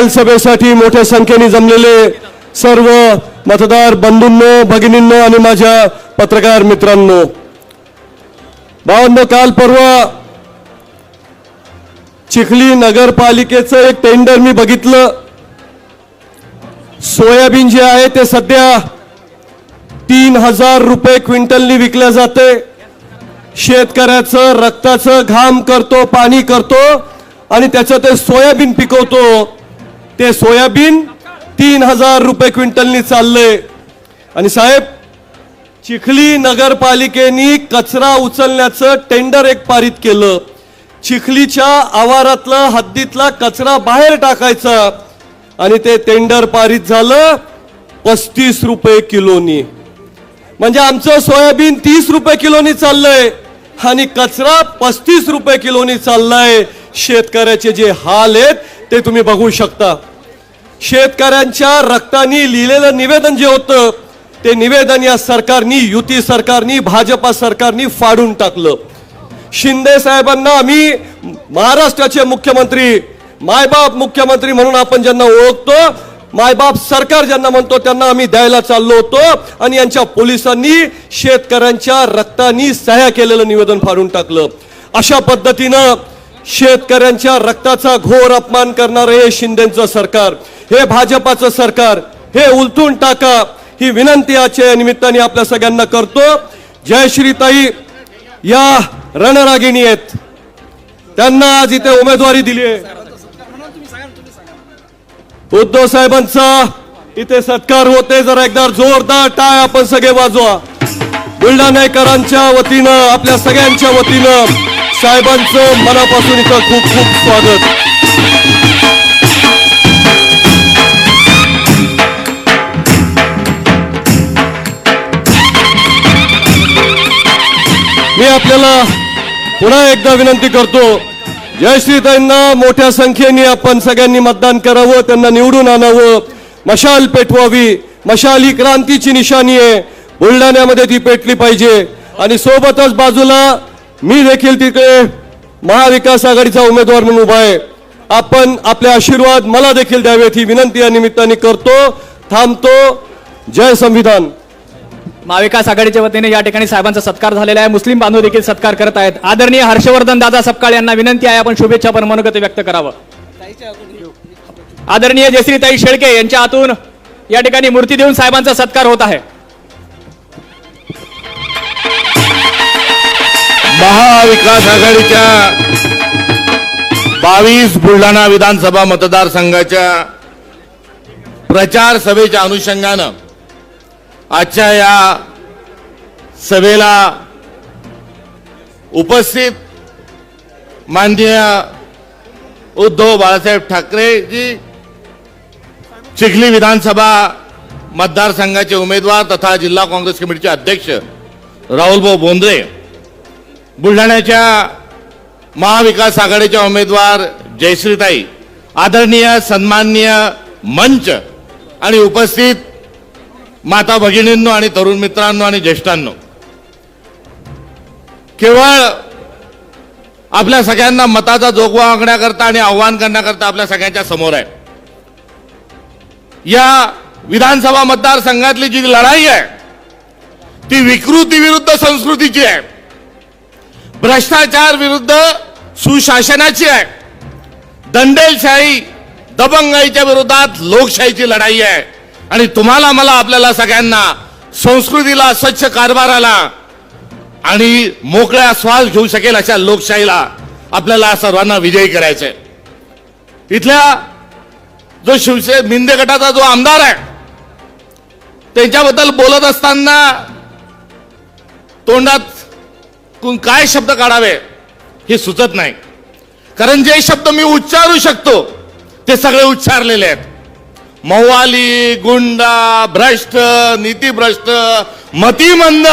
विधानसभेसाठी मोठ्या संख्येने जमलेले सर्व मतदार बंधूंनो, भगिनींनो आणि माझ्या पत्रकार मित्रांनो, भावांनो, काल परवा चिखली नगरपालिकेचं एक टेंडर मी बघितलं. सोयाबीन जे आहे ते सध्या 3000 रुपये क्विंटलनी विकल्या जाते. शेतकऱ्याचं रक्ताचं घाम करतो, पाणी करतो आणि त्याचं ते सोयाबीन पिकवतो. ते सोयाबीन 3000 रुपये क्विंटलनी चाललंय. आणि साहेब, चिखली नगरपालिकेने कचरा उचलण्याचं टेंडर एक पारित केलं. चिखलीच्या आवारातला हद्दीतला कचरा बाहेर टाकायचा आणि ते टेंडर पारित झालं 35 रुपये किलोनी. म्हणजे आमचं सोयाबीन 30 रुपये किलोनी चाललंय आणि कचरा 35 रुपये किलोनी चाललाय. शेतकऱ्याचे जे हाल आहेत ते तुम्ही बघू शकता. शेतकऱ्यांच्या रक्तानी लिहिलेलं निवेदन जे होतं ते निवेदन या सरकारनी, युती सरकारनी, भाजपा सरकारनी फाडून टाकलं. शिंदे साहेबांना आम्ही महाराष्ट्राचे मुख्यमंत्री, मायबाप मुख्यमंत्री म्हणून आपण ज्यांना ओळखतो, मायबाप सरकार ज्यांना म्हणतो, त्यांना आम्ही द्यायला चाललो होतो आणि यांच्या पोलिसांनी शेतकऱ्यांच्या रक्तानी सह्या केलेलं निवेदन फाडून टाकलं. अशा पद्धतीनं शेतकऱ्यांच्या रक्ताचा घोर अपमान करणारं हे शिंदेचं सरकार, हे भाजपाचं सरकार, हे उलथून टाका, ही विनंती आजच्या निमित्ताने आपल्या सगळ्यांना करतो. जयश्रीताई या रणरागिणी आहेत, त्यांना आज इथे उमेदवारी दिली आहे. उद्धव साहेबांचा इथे सत्कार होते. जरा एकदा जोरदार टाळ आपण सगळे वाजवा. बुलढाणेकरांच्या वतीनं, आपल्या सगळ्यांच्या वतीनं साहेबांचं मनापासून इथं खूप खूप स्वागत. मी आपल्याला पुन्हा एकदा विनंती करतो, जयश्रीताईंना मोठ्या संख्येने आपण सगळ्यांनी मतदान करावं, त्यांना निवडून आणावं, मशाल पेटवावी. मशाल ही क्रांतीची निशाणी आहे, बुलढाण्यामध्ये ती पेटली पाहिजे. आणि सोबतच बाजूला मी देखील तिकडे महाविकास आघाडीचा उमेदवार म्हणून उभा आहे. आपण आपले आशीर्वाद मला देखील द्यावेत ही विनंती या निमित्ताने करतो. थांबतो. जय संविधान. महाविकास आघाडीच्या वतीने या ठिकाणी साहेबांचा सत्कार झालेला आहे. मुस्लिम बांधव देखील सत्कार करत आहेत. आदरणीय हर्षवर्धन दादा सपकाळ यांना विनंती आहे, आपण शुभेच्छा पण मनोगत व्यक्त करावं. आदरणीय जयश्रीताई शेळके यांच्या हातून या ठिकाणी मूर्ती देऊन साहेबांचा सत्कार होत आहे. महाविकास आघाडीच्या 22 बुलढाणा विधानसभा मतदारसंघाच्या प्रचार सभेच्या अनुषंगानं आजच्या या सभेला उपस्थित माननीय उद्धव बाळासाहेब ठाकरेजी, चिखली विधानसभा मतदारसंघाचे उमेदवार तथा जिल्हा काँग्रेस कमिटीचे अध्यक्ष राहुलभाऊ बोंद्रे, बुलढाण्याच्या महाविकास आघाडीच्या उमेदवार जयश्रीताई, आदरणीय सन्माननीय मंच आणि उपस्थित माता भगिनींनो आणि तरुण मित्रांनो आणि ज्येष्ठांनो, केवळ आपल्या सगळ्यांना मताचा जोगवा मागण्याकरता आणि आव्हान करण्याकरता आपल्या सगळ्यांच्या समोर आहे. या विधानसभा मतदारसंघातली जी लढाई आहे ती विकृती विरुद्ध संस्कृतीची आहे, भ्रष्टाचार विरुद्ध सुशासनाची आहे, दंडेलशाही दबंगाईच्या विरोधात लोकशाहीची लढाई आहे. आणि तुम्हाला, मला, आपल्याला सगळ्यांना संस्कृतीला, स्वच्छ कारभाराला आणि मोकळ्या श्वास घेऊ शकेल अशा लोकशाहीला आपल्याला सर्वांना विजयी करायचंय. इथल्या जो शिवसेना मिंदे गटाचा जो आमदार आहे त्यांच्याबद्दल बोलत असताना तोंडात काय शब्द काढावे हे सुचत नाही. कारण जे शब्द मी उच्चारू शकतो ते सगळे उच्चारलेले आहेत. मवाली, गुंडा, भ्रष्ट, नीतीभ्रष्ट, मतिमंद,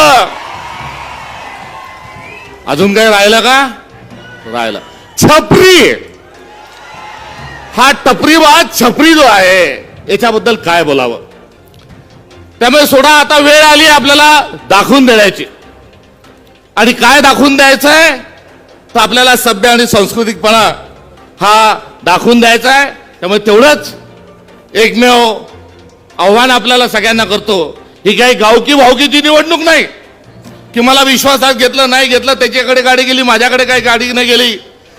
अजून काय राहिलं का? राहिलं छपरी. हा टपरीवाद, छपरी जो आहे याच्याबद्दल काय बोलावं. त्यामुळे सोडा, आता वेळ आली आपल्याला दाखवून देण्याची. आणि काय दाखवून द्यायचंय तर आपल्याला सभ्य आणि सांस्कृतिकपणा हा दाखवून द्यायचा आहे. त्यामुळे तेवढंच एकमेव आव्हान आपल्याला सगळ्यांना करतो, ही काही गावकी भावकीची निवडणूक नाही की मला विश्वासात घेतलं नाही घेतलं त्याच्याकडे गाडी गेली माझ्याकडे काही गाडी नाही गेली.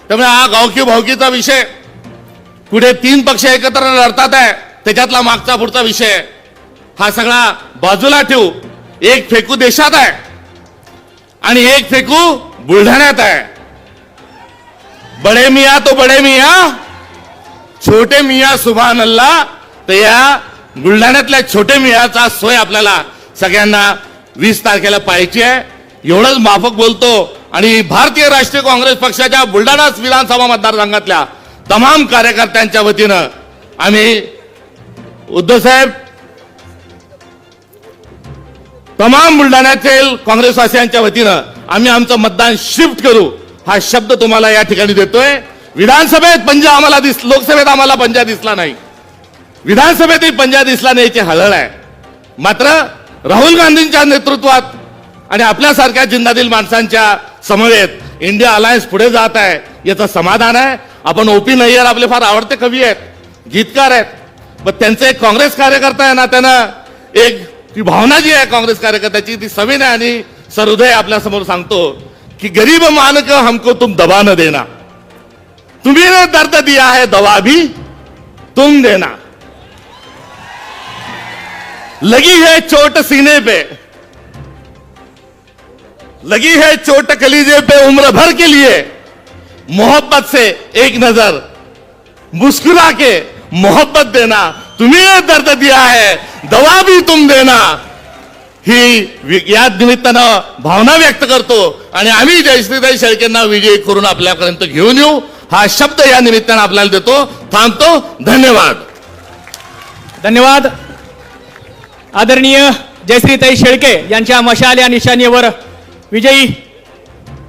त्यामुळे हा गावकी भावकीचा विषय, पुढे 3 पक्ष एकत्र लढतात आहे त्याच्यातला मागचा पुढचा विषय, हा सगळा बाजूला ठेवू. एक फेकू देशात आहे आणि एक फेकू बुलढाण्यात आहे. बडे मिया तो बडे मिया, छोटे मिया सुभान अल्लाह. तर या बुलढाण्यातल्या छोटे मियाचा सोय आपल्याला सगळ्यांना 20 तारखेला पाहायची आहे. एवढंच माफक बोलतो आणि भारतीय राष्ट्रीय काँग्रेस पक्षाच्या बुलढाणा विधानसभा मतदारसंघातल्या तमाम कार्यकर्त्यांच्या वतीनं आम्ही उद्धव साहेब, तमाम बुलढाण्यातील काँग्रेसवासियांच्या वतीनं आम्ही आमचं मतदान शिफ्ट करू हा शब्द तुम्हाला या ठिकाणी देतोय. विधानसभेत पंजा आम्हाला लोकसभेत आम्हाला पंजा दिसला नाही, विधानसभेतही पंजा दिसला नाही याची हळहळ आहे. मात्र राहुल गांधींच्या नेतृत्वात आणि आपल्यासारख्या जिल्ह्यातील माणसांच्या समवेत इंडिया अलायन्स पुढे जात आहे याचं समाधान आहे. आपण ओपी नय्यर आपले फार आवडते कवी आहेत, गीतकार आहेत, पण त्यांचे एक काँग्रेस कार्यकर्ता आहे ना, त्यानं एक ती भावना जी आहे काँग्रेस कार्यकर्त्याची ती सविनय आणि सहृदय आपल्या समोर सांगतो की गरीब मान को हमको तुम दबा न देना, तुम्ही ने दर्द दिया है दवा भी तुम देना, लगी है चोट सीने पे, लगी है चोट कलीजे पे उम्र भर के लिए, मोहब्बत से एक नजर मुस्कुरा के मोहब्बत देना, तुम्ही ने दर्द दिया है दवा भी तुम देना. ही या निमित्तानं भावना व्यक्त करतो आणि आम्ही जयश्रीताई शेळकेंना विजयी करून आपल्यापर्यंत घेऊन येऊ हा शब्द या निमित्तानं आपल्याला देतो. थांबतो. धन्यवाद. धन्यवाद. आदरणीय जयश्रीताई शेळके यांच्या मशाल या निशाणीवर विजयी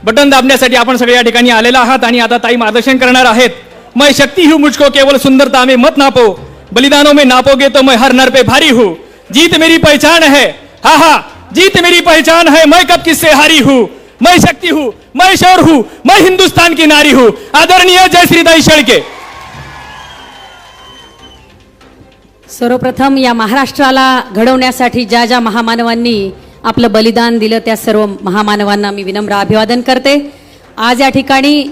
बटन दाबण्यासाठी आपण सगळे या ठिकाणी आलेला आहात आणि आता ताई मार्गदर्शन करणार आहेत. मैं शक्ति हूं मुझको केवल सुंदरता में मत नापो, बलिदानों में नापोगे तो मैं हर नर पे भारी हूं, जीत मेरी पहचान है, हा हा जीत मेरी पहचान है, मैं कब किससे हारी हूं, मैं शक्ति हूं, मैं शौर हूं, मैं हिंदुस्तान की नारी हूं. आदरणीय जयश्रीताई शेळके. सर्वप्रथम या महाराष्ट्राला घडवण्यासाठी ज्या ज्या महामानवांनी आपलं बलिदान दिलं त्या सर्व महामानवांना मी विनम्र अभिवादन करते. आज या ठिकाणी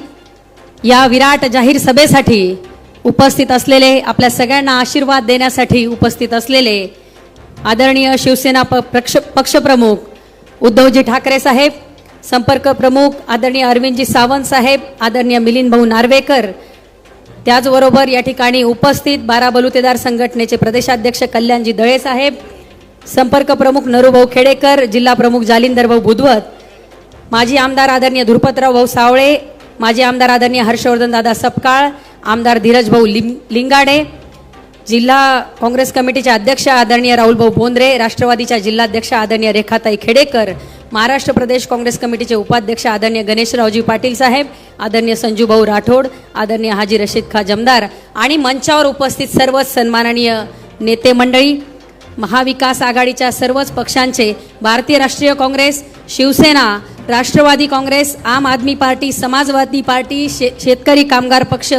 या विराट जाहीर सभेसाठी उपस्थित असलेले, आपल्या सगळ्यांना आशीर्वाद देण्यासाठी उपस्थित असलेले आदरणीय शिवसेना पक्षप्रमुख उद्धवजी ठाकरे साहेब, संपर्क प्रमुख आदरणीय अरविंदजी सावंत साहेब, आदरणीय मिलिंद भाऊ नार्वेकर, त्याचबरोबर या ठिकाणी उपस्थित 12 बलुतेदार संघटनेचे प्रदेशाध्यक्ष कल्याणजी दळे साहेब, संपर्क प्रमुख नरूभाऊ खेडेकर, जिल्हा प्रमुख जालिंदर भाऊ बुधवत, माजी आमदार आदरणीय धुरपतराव भाऊ सावळे, माजी आमदार आदरणीय हर्षवर्धन दादा सपकाळ, आमदार धीरज भाऊ लिंगाडे, जिल्हा काँग्रेस कमिटीचे अध्यक्ष आदरणीय राहुल भाऊ बोंद्रे, राष्ट्रवादीच्या जिल्हाध्यक्ष आदरणीय रेखाताई खेडेकर, महाराष्ट्र प्रदेश काँग्रेस कमिटीचे उपाध्यक्ष आदरणीय गणेशरावजी पाटील साहेब, आदरणीय संजू भाऊ राठोड, आदरणीय हाजी रशीद खा जमदार आणि मंचावर उपस्थित सर्वच सन्माननीय नेते मंडळी, महाविकास आघाडीच्या सर्वच पक्षांचे, भारतीय राष्ट्रीय काँग्रेस, शिवसेना, राष्ट्रवादी काँग्रेस, आम आदमी पार्टी, समाजवादी पार्टी, शेतकरी कामगार पक्ष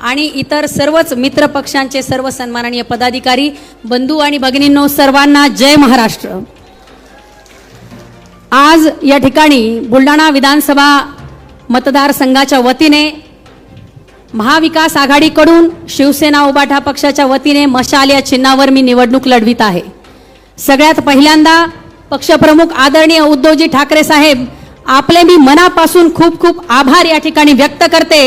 आणि इतर सर्वच मित्र पक्षांचे सर्व सन्माननीय पदाधिकारी, बंधू आणि भगिनींनो, सर्वांना जय महाराष्ट्र. आज या ठिकाणी बुलढाणा विधानसभा मतदारसंघाच्या वतीने महाविकास आघाडीकडून शिवसेना उबाठा पक्षाच्या वतीने मशाल या चिन्हावर मी निवडणूक लढवित आहे. सगळ्यात पहिल्यांदा पक्षप्रमुख आदरणीय उद्धवजी ठाकरे साहेब, आपले मी मनापासून खूप खूप आभार या ठिकाणी व्यक्त करते.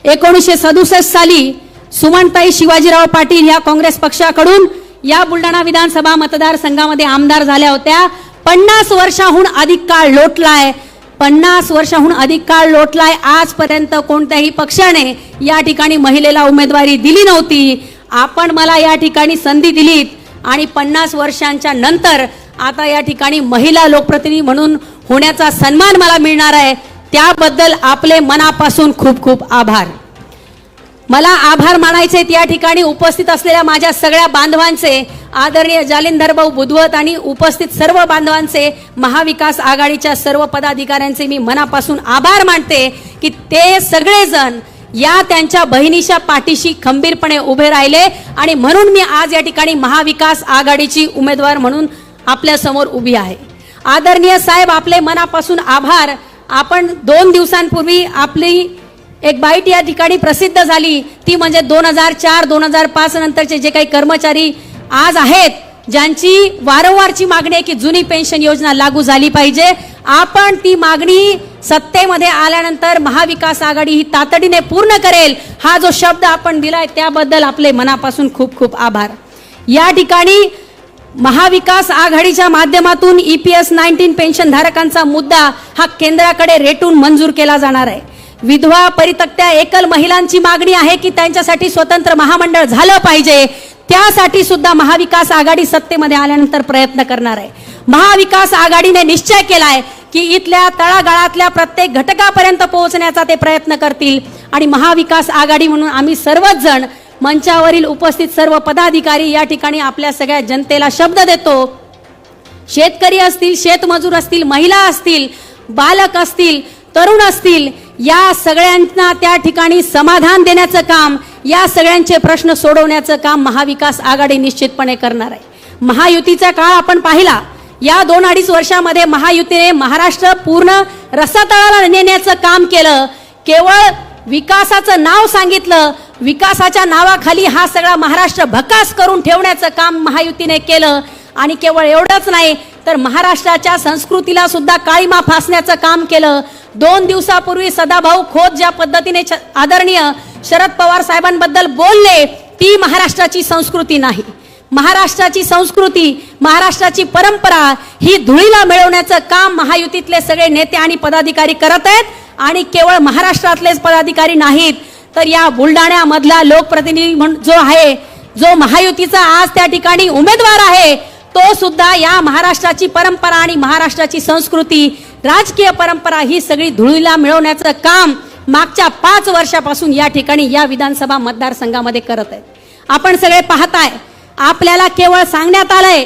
1967 साली सुमनताई शिवाजीराव पाटील या काँग्रेस पक्षाकडून या बुलढाणा विधानसभा मतदारसंघामध्ये आमदार झाल्या होत्या. 50 वर्षाहून अधिक काळ लोटलाय, 50 वर्षाहून अधिक काळ लोटलाय. आजपर्यंत कोणत्याही पक्षाने या ठिकाणी महिलेला उमेदवारी दिली नव्हती. आपण मला या ठिकाणी संधी दिलीत आणि 50 वर्षांच्या नंतर आता या ठिकाणी महिला लोकप्रतिनिधी म्हणून होण्याचा सन्मान मला मिळणार आहे. त्याबद्दल आपले मनापासून खूप खूप आभार. मला आभार मानायचे या ठिकाणी उपस्थित असलेल्या माझ्या सगळ्या बांधवांचे, आदरणीय जालिंदर भाऊ बुधवत आणि उपस्थित सर्व बांधवांचे, महाविकास आघाडीच्या सर्व पदाधिकाऱ्यांचे मी मनापासून आभार मानते की ते सगळेजण या त्यांच्या बहिणीच्या पाठीशी खंबीरपणे उभे राहिले आणि म्हणून मी आज या ठिकाणी महाविकास आघाडीची उमेदवार म्हणून आपल्या समोर उभी आहे. आदरणीय साहेब, आपले मनापासून आभार. आपण 2 दिवसांपूर्वी आपली एक बाईट या ठिकाणी प्रसिद्ध झाली, ती म्हणजे 2004-2005 नंतरचे जे काही कर्मचारी आज आहेत, ज्यांची वारंवारची मागणी आहे की जुनी पेन्शन योजना लागू झाली पाहिजे. आपण ती मागणी सत्तेमध्ये आल्यानंतर महाविकास आघाडी ही तातडीने पूर्ण करेल, हा जो शब्द आपण दिलाय त्याबद्दल आपले मनापासून खूप खूप आभार. या ठिकाणी महाविकास आघाडीच्या माध्यमातून EPS 19 पेन्शन धारकांचा मुद्दा हा केंद्राकडे रेटून मंजूर केला जाणार आहे. विधवा, परित्यक्त्या, एकल महिलांची मागणी आहे की त्यांच्यासाठी स्वतंत्र महामंडळ झालं पाहिजे. त्यासाठी सुद्धा महाविकास आघाडी सत्तेमध्ये आल्यानंतर प्रयत्न करणार आहे. महाविकास आघाडीने निश्चय केलाय की इथल्या तळागाळातल्या प्रत्येक घटकापर्यंत पोहोचण्याचा ते प्रयत्न करतील आणि महाविकास आघाडी म्हणून आम्ही सर्वच जण मंचावरील उपस्थित सर्व पदाधिकारी या ठिकाणी आपल्या सगळ्या जनतेला शब्द देतो. शेतकरी असतील, शेतमजूर असतील, महिला असतील, बालक असतील, तरुण असतील, या सगळ्यांना त्या ठिकाणी समाधान देण्याचं काम, या सगळ्यांचे प्रश्न सोडवण्याचं काम महाविकास आघाडी निश्चितपणे करणार आहे. महायुतीचा काळ आपण पाहिला. या 2-2.5 वर्षामध्ये महायुतीने महाराष्ट्र पूर्ण रसातळाला नेण्याचं काम केलं. केवळ विकासाचं नाव सांगितलं, विकासाच्या नावाखाली हा सगळा महाराष्ट्र भकास करून ठेवण्याचं काम महायुतीने केलं. आणि केवळ एवढंच नाही तर महाराष्ट्राच्या संस्कृतीला सुद्धा काळीमा फासण्याचं काम केलं. 2 दिवसापूर्वी सदाभाऊ खोत ज्या पद्धतीने आदरणीय शरद पवार साहेबांबद्दल बोलले, ती महाराष्ट्राची संस्कृती नाही. महाराष्ट्राची संस्कृती, महाराष्ट्राची परंपरा ही धुळीला मिळवण्याचं काम महायुतीतले सगळे नेते आणि पदाधिकारी करत आहेत. आणि केवळ महाराष्ट्रातलेच पदाधिकारी नाहीत तर या बुलढाण्यामधला लोकप्रतिनिधी जो आहे, जो महायुतीचा आज त्या ठिकाणी उमेदवार आहे, तो सुद्धा या महाराष्ट्राची परंपरा आणि महाराष्ट्राची संस्कृती, राजकीय परंपरा ही सगळी धुळीला मिळवण्याचं काम मागच्या 5 वर्षापासून या ठिकाणी या विधानसभा मतदारसंघामध्ये करत आहेत. आपण सगळे पाहताय, आपल्याला केवळ सांगण्यात आलंय,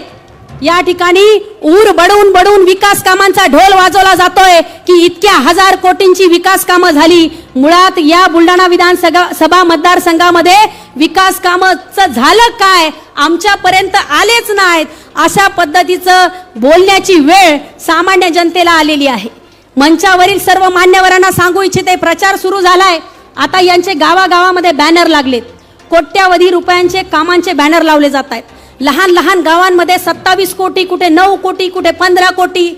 या ठिकाणी ऊर बडवून विकास कामांचा ढोल वाजवला जातोय की इतक्या 1000 कोटींची विकास कामं झाली. मुळात या बुलढाणा विधानसभा मतदारसंघामध्ये विकास कामाचं झालं काय, आमच्यापर्यंत आलेच नाहीत, अशा पद्धतीचं बोलण्याची वेळ सामान्य जनतेला आलेली आहे. मंचावरील सर्व मान्यवरांना सांगू इच्छिते, प्रचार सुरू झालाय. आता यांचे गावागावामध्ये बॅनर लागलेत. कोट्यावधी रुपयांचे कामांचे बॅनर लावले जात आहेत. लहान लहान गावांमध्ये 27 कोटी, कुठे 9 कोटी, कुठे 15 कोटी,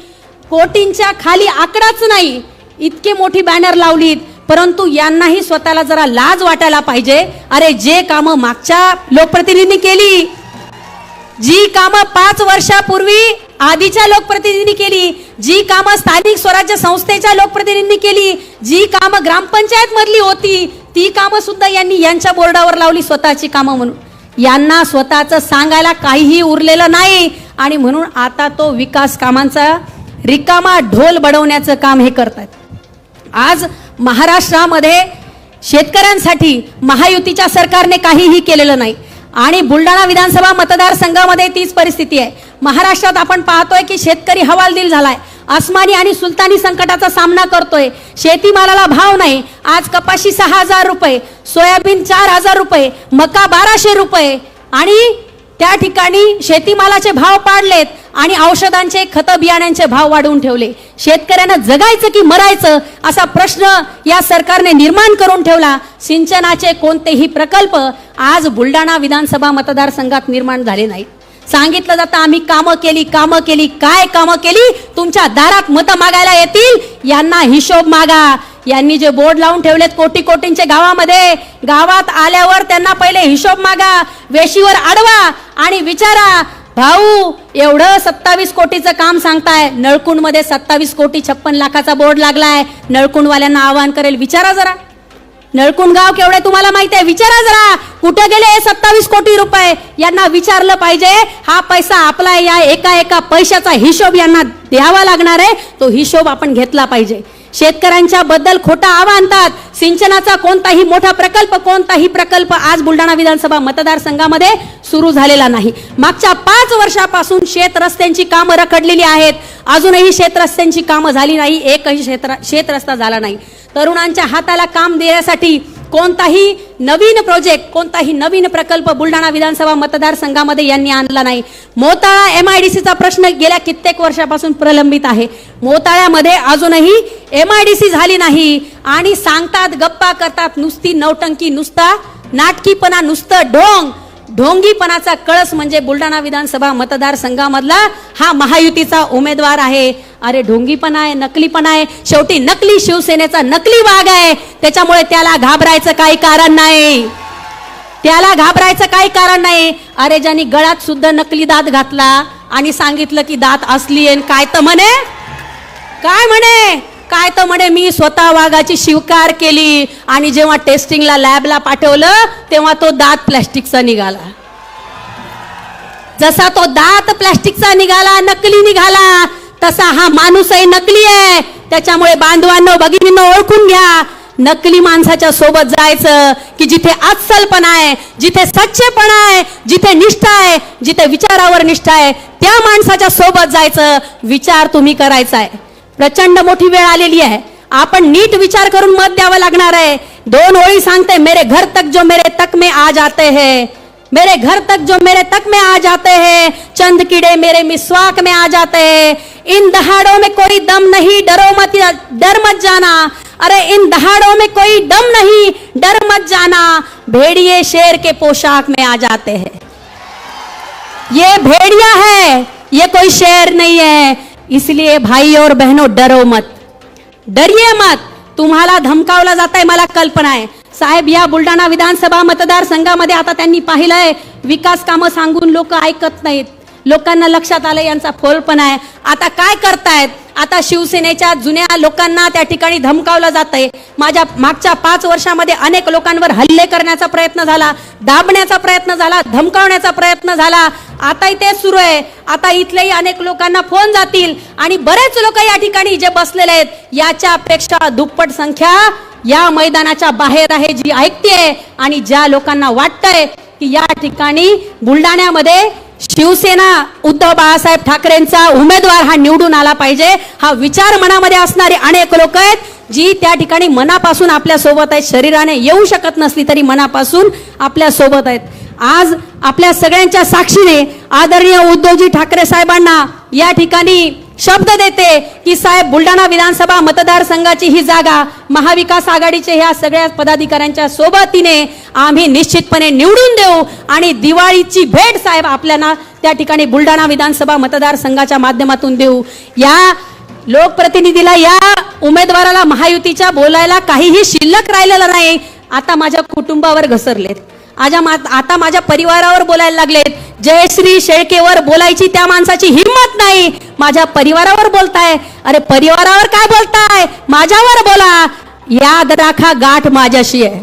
कोटींच्या खाली आकडाच नाही, इतके मोठी बॅनर लावलीत. परंतु यांनाही स्वतःला जरा लाज वाटायला पाहिजे. अरे, जे कामं मागच्या लोकप्रतिनिधींनी केली, जी कामं 5 वर्षापूर्वी आधीच्या लोकप्रतिनिधींनी केली, जी कामं स्थानिक स्वराज्य संस्थेच्या लोकप्रतिनिधींनी केली, जी कामं ग्रामपंचायत मधली होती, ती कामं सुद्धा यांनी यांच्या बोर्डावर लावली स्वतःची कामं म्हणून. यांना स्वतःचं सांगायला काहीही उरलेलं नाही आणि म्हणून आता तो विकास कामांचा रिकामा ढोल बडवण्याचं काम हे करतात. आज महाराष्ट्रामध्ये शेतकऱ्यांसाठी महायुतीच्या सरकारने काहीही केलेलं नाही आणि बुलढाणा विधानसभा मतदारसंघामध्ये तीच परिस्थिती आहे. महाराष्ट्रात आपण पाहतोय की शेतकरी हवालदिल झालाय, आसमानी आणि सुलतानी संकटाचा सामना करतोय. शेतीमालाला भाव नाही. आज कपाशी 6000 रुपये, सोयाबीन 4000 रुपये, मका 1200 रुपये आणि त्या ठिकाणी शेतीमालाचे भाव पाडलेत आणि औषधांचे, खत बियाण्यांचे भाव वाढवून ठेवले. शेतकऱ्यांना जगायचं की मरायचं असा प्रश्न या सरकारने निर्माण करून ठेवला. सिंचनाचे कोणतेही प्रकल्प आज बुलढाणा विधानसभा मतदारसंघात निर्माण झाले नाहीत. सांगितलं जातं आम्ही कामं केली. काय कामं केली? तुमच्या दारात मतं मागायला येतील, यांना हिशोब मागा. यांनी जे बोर्ड लावून ठेवलेत कोटी कोटींचे गावामध्ये, गावात आल्यावर त्यांना पहिले हिशोब मागा, वेशीवर अडवा आणि विचारा, भाऊ एवढं 27 कोटीचं काम सांगताय, नळकुंडमध्ये 27 कोटी 56 लाखाचा बोर्ड लागलाय. नळकुंडवाल्यांना आवाहन करेल, विचारा जरा, नळकुंड गाव केवढे तुम्हाला माहिती आहे, विचारा जरा, कुठे गेले 27 कोटी रुपये? यांना विचारलं पाहिजे. हा पैसा आपला, या एका पैशाचा हिशोब यांना द्यावा लागणार आहे. तो हिशोब आपण घेतला पाहिजे. शेतकऱ्यांच्या बद्दल खोटा आवा आणतात. सिंचनाचा कोणताही मोठा प्रकल्प, कोणताही प्रकल्प आज बुलढाणा विधानसभा मतदारसंघामध्ये सुरू झालेला नाही. मागच्या 5 वर्षापासून शेत रस्त्यांची कामं रखडलेली आहेत. अजूनही शेत रस्त्यांची कामं झाली नाही. एकही शेत रस्ता झाला नाही. तरुणांच्या हाताला काम देण्यासाठी कोणताही नवीन प्रोजेक्ट, कोणताही नवीन प्रकल्प बुलढाणा विधानसभा मतदारसंघामध्ये यांनी आणला नाही. मोताळा MIDCचा प्रश्न गेल्या कित्येक वर्षापासून प्रलंबित आहे. मोताळ्यामध्ये अजूनही MIDC झाली नाही आणि सांगतात, गप्पा करतात, नुसती नौटंकी, नुसता नाटकीपणा, नुसतं ढोंगीपणाचा कळस म्हणजे बुलढाणा विधानसभा मतदारसंघामधला हा महायुतीचा उमेदवार आहे. अरे ढोंगीपणा आहे, नकलीपणा आहे. शेवटी नकली शिवसेनेचा नकली वाघ आहे. त्याच्यामुळे त्याला घाबरायचं काही कारण नाही. त्याला घाबरायचं काही कारण नाही. अरे ज्यांनी गळ्यात सुद्धा नकली दात घातला आणि सांगितलं की दात असली आहे, काय तर म्हणे मी स्वतः वाघाची शिवकार केली आणि जेव्हा टेस्टिंगला लॅबला पाठवलं तेव्हा तो दात प्लॅस्टिकचा निघाला. जसा तो दात प्लॅस्टिकचा निघाला, नकली निघाला, तसा हा माणूसही नकली आहे. त्याच्यामुळे बांधवांनो, भगिनींनो, ओळखून घ्या. नकली माणसाच्या सोबत जायचं की जिथे अस्सलपणा आहे, जिथे सच्चेपणा आहे, जिथे निष्ठा आहे, जिथे विचारावर निष्ठा आहे, त्या माणसाच्या सोबत जायचं. विचार तुम्ही करायचा आहे. प्रचंड मोठी वेळ आलेली आहे. आपण नीट विचार करून मत द्यावं लागणार आहे. 2 ओळी सांगते, मेरे घर तक जो मेरे तक में आ जाते हैं, मेरे घर तक जो मेरे तक में आ जाते हैं, चंद कीड़े मेरे मिसवाक में आ जाते हैं. इन दहाड़ों में कोई दम नहीं, डर मत जाना. अरे इन दहाड़ों में कोई दम नहीं, डर मत जाना. भेड़िए शेर के पोशाक में आ जाते हैं. ये भेड़िया है, ये कोई शेर नहीं है. इसलिए भाई और बहनों, डरो मत, डरिए मत. तुम्हाला धमकावला जात आहे, मला कल्पना आहे. साहेब, या बुलढाणा विधानसभा मतदारसंघामध्ये आता त्यांनी पाहिलंय विकास कामं सांगून लोक ऐकत नाहीत. लोकांना लक्षात आलं यांचा फोलपणा आहे. आता काय करतायत? आता शिवसेनेच्या जुन्या लोकांना त्या ठिकाणी धमकावलं जात आहे. माझ्या मागच्या 5 वर्षामध्ये अनेक लोकांवर हल्ले करण्याचा प्रयत्न झाला, दाबण्याचा प्रयत्न झाला, धमकावण्याचा प्रयत्न झाला. आताही तेच सुरू आहे. आता इथलेही अनेक लोकांना फोन जातील आणि बरेच लोक या ठिकाणी जे बसलेले आहेत, याच्या अपेक्षा दुप्पट संख्या या मैदानाच्या बाहेर आहे, जी ऐकते. आणि ज्या लोकांना वाटतंय की या ठिकाणी बुलढाण्यामध्ये शिवसेना उद्धव बाळासाहेब ठाकरेंचा उमेदवार हा निवडून आला पाहिजे, हा विचार मनामध्ये असणारे अनेक लोक आहेत, जी त्या ठिकाणी मनापासून आपल्या सोबत आहेत. शरीराने येऊ शकत नसली तरी मनापासून आपल्या सोबत आहेत. आज आपल्या सगळ्यांच्या साक्षीने आदरणीय उद्धवजी ठाकरे साहेबांना या ठिकाणी शब्द देते की साहेब, बुलढाणा विधानसभा मतदारसंघाची ही जागा महाविकास आघाडीचे ह्या सगळ्या पदाधिकाऱ्यांच्या सोबतीने आम्ही निश्चितपणे निवडून देऊ आणि दिवाळीची भेट साहेब आपल्याला त्या ठिकाणी बुलढाणा विधानसभा मतदारसंघाच्या माध्यमातून देऊ. या लोकप्रतिनिधीला, या उमेदवाराला महायुतीच्या बोलायला काहीही शिल्लक राहिलेलं नाही. आता माझ्या कुटुंबावर घसरलेत, आता माझ्या परिवारावर बोलायला लागलेत. जयश्री शेळकेवर बोलायची त्या माणसाची हिंमत नाही, माझ्या परिवारावर बोलताय. अरे परिवारावर काय बोलताय? माझ्यावर बोला. याद राखा, गाठ माझ्याशी आहे.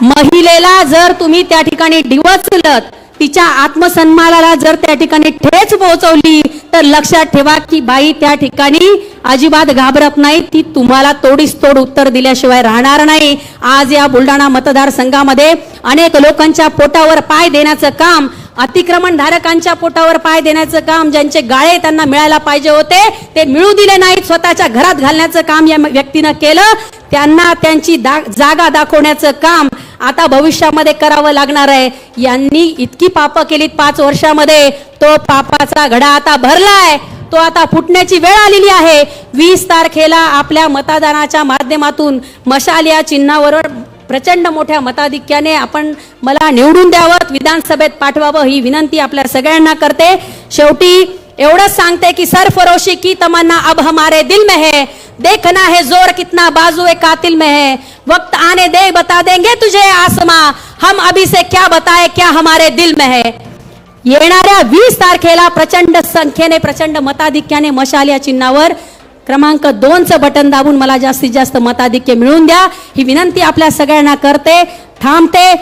महिलेला जर तुम्ही त्या ठिकाणी डिवचलत, तिच्या आत्मसन्मानाला जर त्या ठिकाणी ठेच पोहोचवली, तर लक्षात ठेवा की बाई त्या ठिकाणी अजिबात घाबरत नाही. ती तुम्हाला तोडीस तोड उत्तर दिल्याशिवाय राहणार नाही. आज या बुलढाणा मतदारसंघामध्ये अनेक लोकांच्या पोटावर पाय देण्याचं काम, अतिक्रमण धारकांच्या पोटावर पाय देण्याचं काम, ज्यांचे गाळे त्यांना मिळायला पाहिजे होते ते मिळू दिले नाहीत, स्वतःच्या घरात घालण्याचं काम या व्यक्तीनं केलं. त्यांना त्यांची जागा दाखवण्याचं काम आता भविष्यामध्ये करावं लागणार आहे. यांनी इतकी पापं केलीत 5 वर्षामध्ये, तो पापाचा घडा आता भरलाय, तो आता फुटण्याची वेळ आलेली आहे. 20 तारखेला आपल्या मतदानाच्या माध्यमातून मशाल या चिन्हावर प्रचंड मोठ्या मताधिक्याने आपण मला निवडून द्यावं, विधानसभेत पाठवावं, ही विनंती आपल्या सगळ्यांना करते. शेवटी एवढंच सांगते की सरफरोशी की तमन्ना अब हमारे दिल में है, देखना है जोर कितना बाजुए कातिल में है, वक्त आने दे बता देंगे तुझे आसमां, हम अभी से क्या बताए क्या हमारे दिल में है. येणाऱ्या 20 तारखेला प्रचंड संख्येने, प्रचंड मताधिक्याने मशाल या चिन्हावर क्रमांक 2चं बटन दाबून मला जास्तीत जास्त मताधिक्य मिळवून द्या, ही विनंती आपल्या सगळ्यांना करते. थांबते.